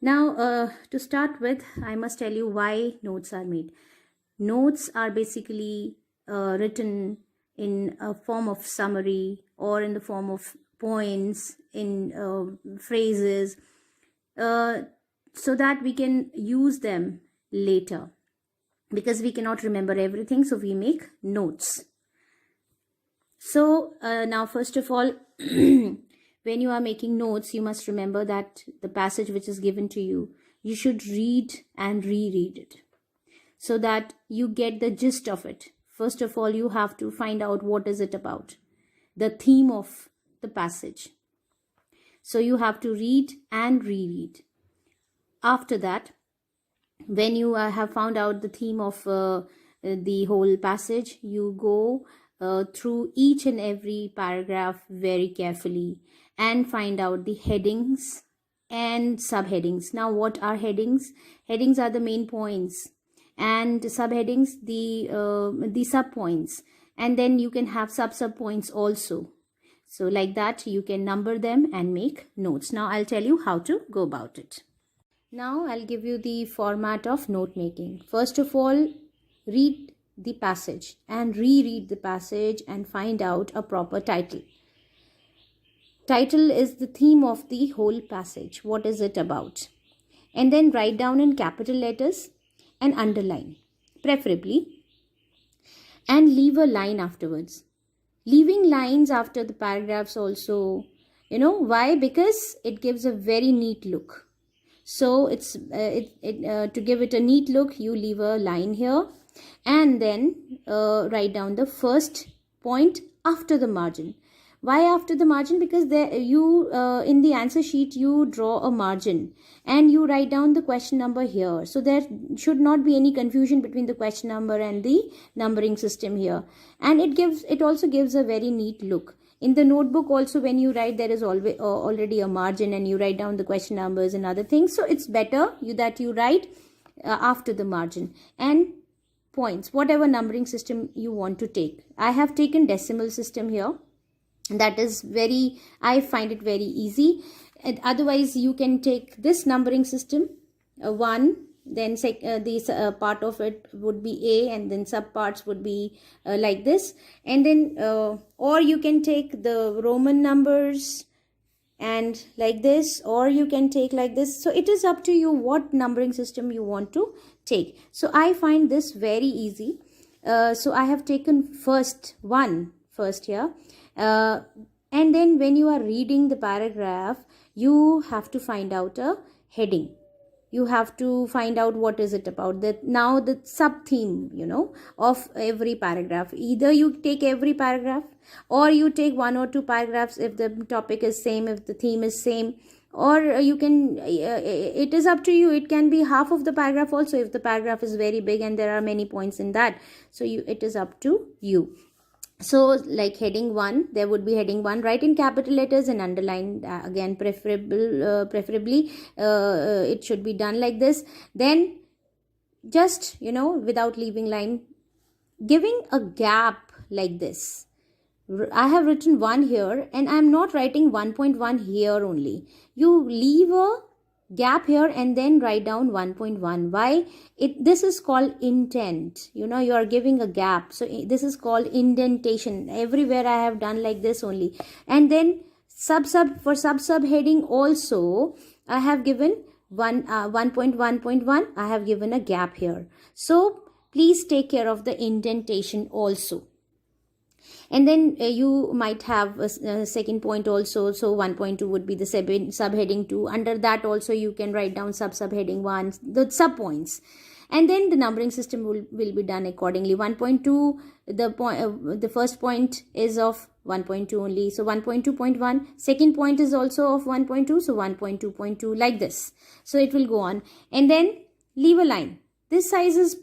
Now, to start with, I must tell you why notes are made. Notes are basically written in a form of summary or in the form of points, in phrases, uh, so that we can use them later, because we cannot remember everything, so we make notes. So now, first of all, when you are making notes, you must remember that the passage which is given to you, you should read and reread it so that you get the gist of it. First of all, you have to find out what is it about, the theme of the passage. So you have to read and reread. After that, when you have found out the theme of the whole passage, you go through each and every paragraph very carefully and find out the headings and subheadings. Now, what are headings? Headings are the main points, and subheadings the sub points, and then you can have sub points also. So like that, you can number them and make notes. Now I'll tell you how to go about it. Now I'll give you the format of note making. First of all, read the passage and reread the passage and find out a proper title. Title is the theme of the whole passage. What is it about? And then write down in capital letters and underline, preferably, and leave a line afterwards. Leaving lines after the paragraphs also, why? Because it gives a very neat look. So it's to give it a neat look, you leave a line here and then write down the first point after the margin. Why after the margin? Because there you in the answer sheet you draw a margin and you write down the question number here. So there should not be any confusion between the question number and the numbering system here. And it also gives a very neat look. In the notebook also, when you write, there is always already a margin and you write down the question numbers and other things. So it's better that you write after the margin. And points, whatever numbering system you want to take. I have taken decimal system here. That is I find it very easy. And otherwise, you can take this numbering system, 1, then this part of it would be A, and then sub parts would be like this. And then, or you can take the Roman numbers and like this, or you can take like this. So it is up to you what numbering system you want to take. So I find this very easy. So I have taken first here. And then when you are reading the paragraph, you have to find out a heading. You have to find out what is it about. Now the sub theme, of every paragraph. Either you take every paragraph or you take 1 or 2 paragraphs if the topic is same, if the theme is same. Or you can, it is up to you. It can be half of the paragraph also if the paragraph is very big and there are many points in that. So it is up to you. So like heading 1, there would be heading 1, write in capital letters and underline, again preferably it should be done like this. Then just without leaving line, giving a gap like this. I have written 1 here and I am not writing 1.1 here only. You leave a gap here and then write down 1.1. Why? This is called intent. You are giving a gap. So this is called indentation. Everywhere I have done like this only. And then for sub heading also, I have given 1.1.1. I have given a gap here. So please take care of the indentation also. And then you might have a second point also. So 1.2 would be the subheading 2. Under that also you can write down subheading 1, the sub points. And then the numbering system will be done accordingly. 1.2, the first point is of 1.2 only. So 1.2.1. Second point is also of 1.2. So 1.2.2, like this. So it will go on. And then leave a line. This size is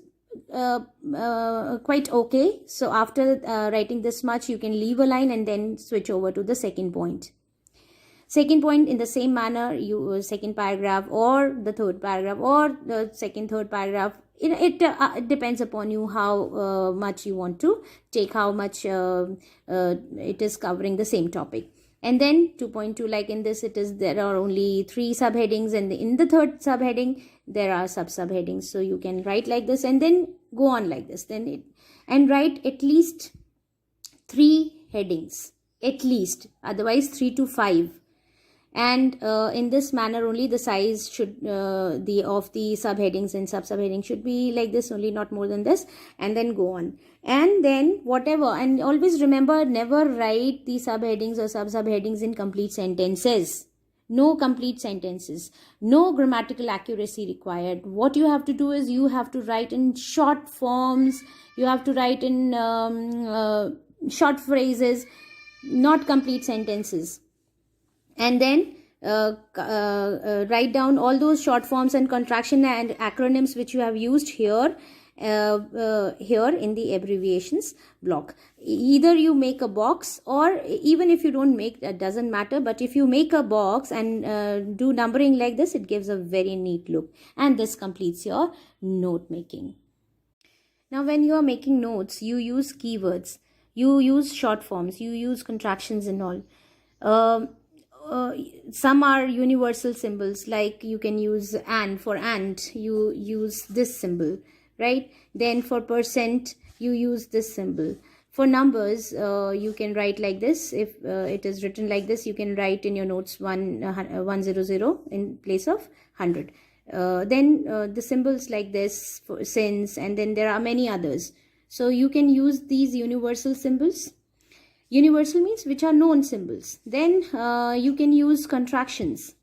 quite okay. So after writing this much, you can leave a line and then switch over to the second point. Second point, in the same manner, you second paragraph or the third paragraph or the third paragraph. It depends upon you how much you want to take, how much it is covering the same topic. And then 2.2, like in this, there are only 3 subheadings, and in the third subheading there are subheadings. So you can write like this and then go on like this, and write at least 3 headings, at least, otherwise 3 to 5. And in this manner only the size should of the subheadings and subheadings should be like this only, not more than this, and then go on. And then whatever, and always remember, never write the subheadings or subheadings in complete sentences. No complete sentences, no grammatical accuracy required. What you have to do is you have to write in short forms, you have to write in short phrases, not complete sentences. And then write down all those short forms and contraction and acronyms which you have used here in the abbreviations block. Either you make a box, or even if you don't make, that doesn't matter, but if you make a box and do numbering like this, it gives a very neat look, and this completes your note making. Now when you are making notes, you use keywords, you use short forms, you use contractions and all. Some are universal symbols, like you can use and. For and, you use this symbol, right? Then for percent, you use this symbol. For numbers, you can write like this. If it is written like this, you can write in your notes 100 in place of 100. Then the symbols like this for since, and then there are many others. So you can use these universal symbols. Universal means which are known symbols. Then you can use contractions.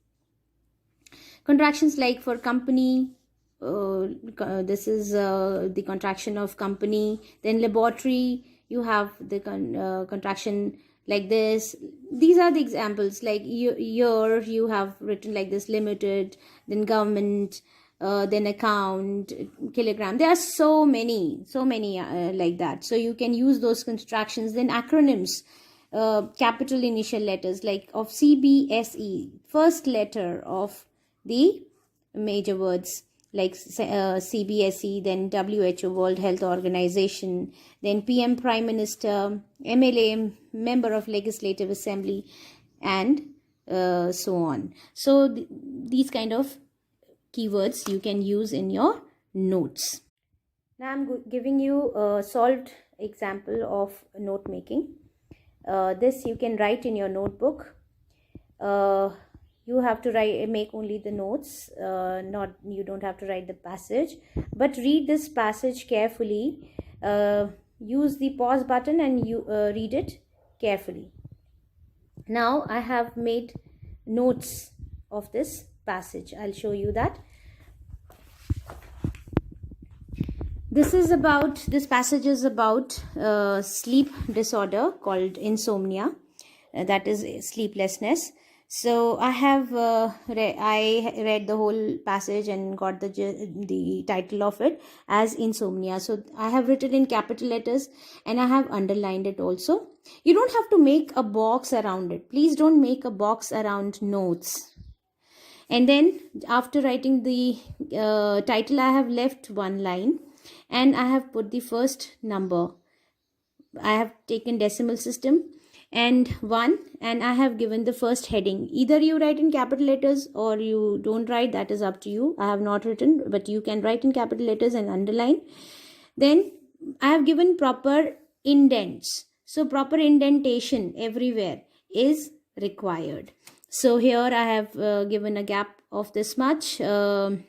Contractions like for company, this is the contraction of company. Then laboratory, you have the contraction like this. These are the examples. Like year, you have written like this, limited. Then government, then account, kilogram. There are so many like that. So you can use those contractions. Then acronyms, capital initial letters, like of CBSE, first letter of the major words, like CBSE, then WHO, World Health Organization, then PM, Prime Minister, MLA, Member of Legislative Assembly, and so on. So these kind of keywords you can use in your notes. Now I'm giving you a solved example of note making. This you can write in your notebook. You have to make only the notes, you don't have to write the passage, but read this passage carefully. Use the pause button and you read it carefully. Now I have made notes of this passage. I'll show you that. This passage is about sleep disorder called insomnia, that is sleeplessness. So I have I read the whole passage and got the title of it as insomnia. So I have written in capital letters and I have underlined it also. You don't have to make a box around it. Please don't make a box around notes. And then after writing the title, I have left one line and I have put the first number. I have taken decimal system and 1, and I have given the first heading. Either you write in capital letters or you don't write, that is up to you. I have not written, but you can write in capital letters and underline. Then I have given proper indents. So proper indentation everywhere is required. So here I have given a gap of this much and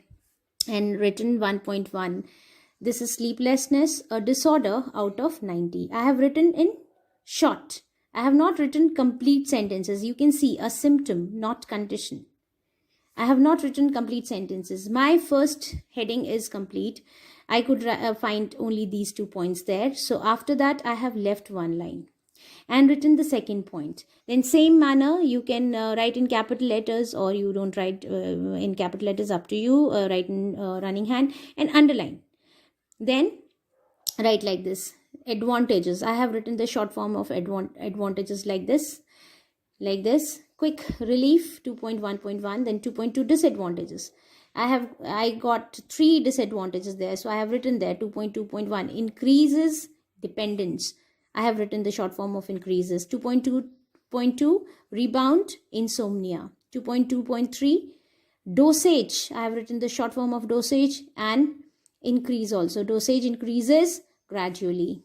written 1.1. This is sleeplessness, a disorder out of 90. I have written in short. I have not written complete sentences. You can see a symptom, not condition. I have not written complete sentences. My first heading is complete. I could find only these 2 points there. So after that, I have left one line and written the second point. In same manner, you can write in capital letters or you don't write in capital letters, up to you. Write in running hand and underline. Then write like this. Advantages. I have written the short form of advantages like this. Quick relief 2.1.1, then 2.2 disadvantages. I got 3 disadvantages there, so I have written there 2.2.1 increases dependence. I have written the short form of increases. 2.2 2.2, rebound, insomnia. 2.2.3, dosage. I have written the short form of dosage, and increase also. Dosage increases gradually.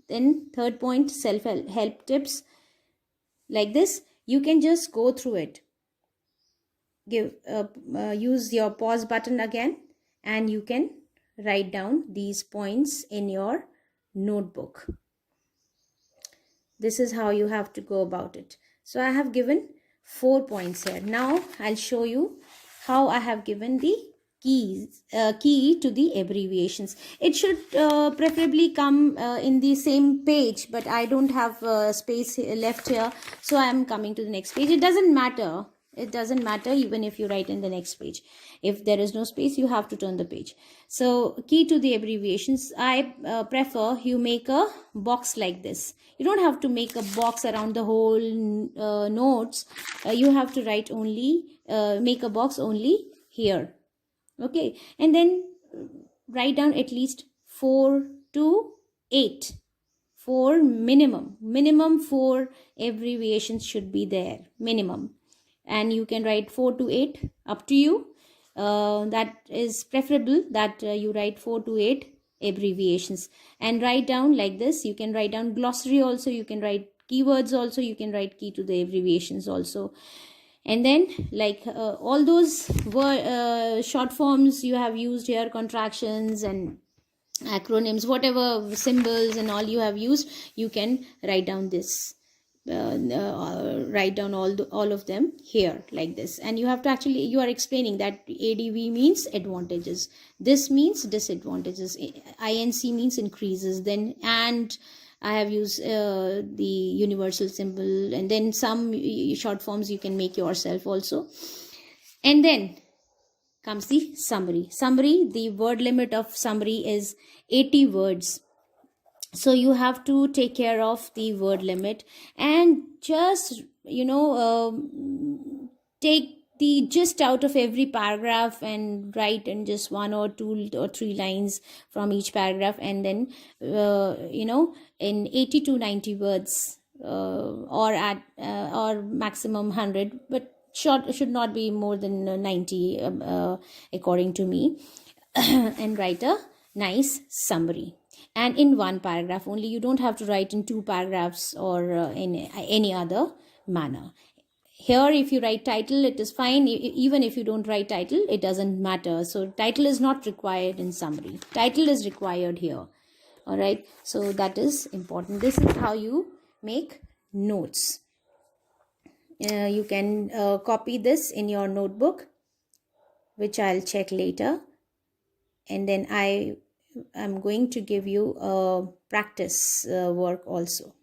Then third point, self-help tips. Like this, you can just go through it. Use your pause button again, and you can write down these points in your notebook. This is how you have to go about it. So I have given 4 points here. Now I'll show you how I have given the key to the abbreviations. It should preferably come in the same page, but I don't have space left here, so I am coming to the next page. It doesn't matter. It doesn't matter even if you write in the next page. If there is no space, you have to turn the page. So key to the abbreviations, I prefer you make a box like this. You don't have to make a box around the whole notes. You have to write only, make a box only here. Okay, and then write down at least 4 to 8. 4 minimum 4 abbreviations should be there, minimum. And you can write 4 to 8, up to you. That is preferable that you write 4 to 8 abbreviations, and write down like this. You can write down glossary also, you can write keywords also, you can write key to the abbreviations also. And then like all those short forms you have used here, contractions and acronyms, whatever symbols and all you have used, you can write down this. Write down all of them here like this. And you have to actually, you are explaining that ADV means advantages, this means disadvantages, INC means increases, then and I have used the universal symbol, and then some short forms you can make yourself also. And then comes the summary. The word limit of summary is 80 words. So you have to take care of the word limit, and just take the gist out of every paragraph and write in just 1 or 2 or 3 lines from each paragraph, and then in 80 to 90 words, or maximum 100, but should not be more than 90 according to me. And write a nice summary, and in 1 paragraph only. You don't have to write in 2 paragraphs or in any other manner. Here if you write title, it is fine. Even if you don't write title, it doesn't matter. So title is not required in summary, title is required here. All right, so that is important. This is how you make notes. You can copy this in your notebook, which I'll check later, and then I am going to give you a practice work also.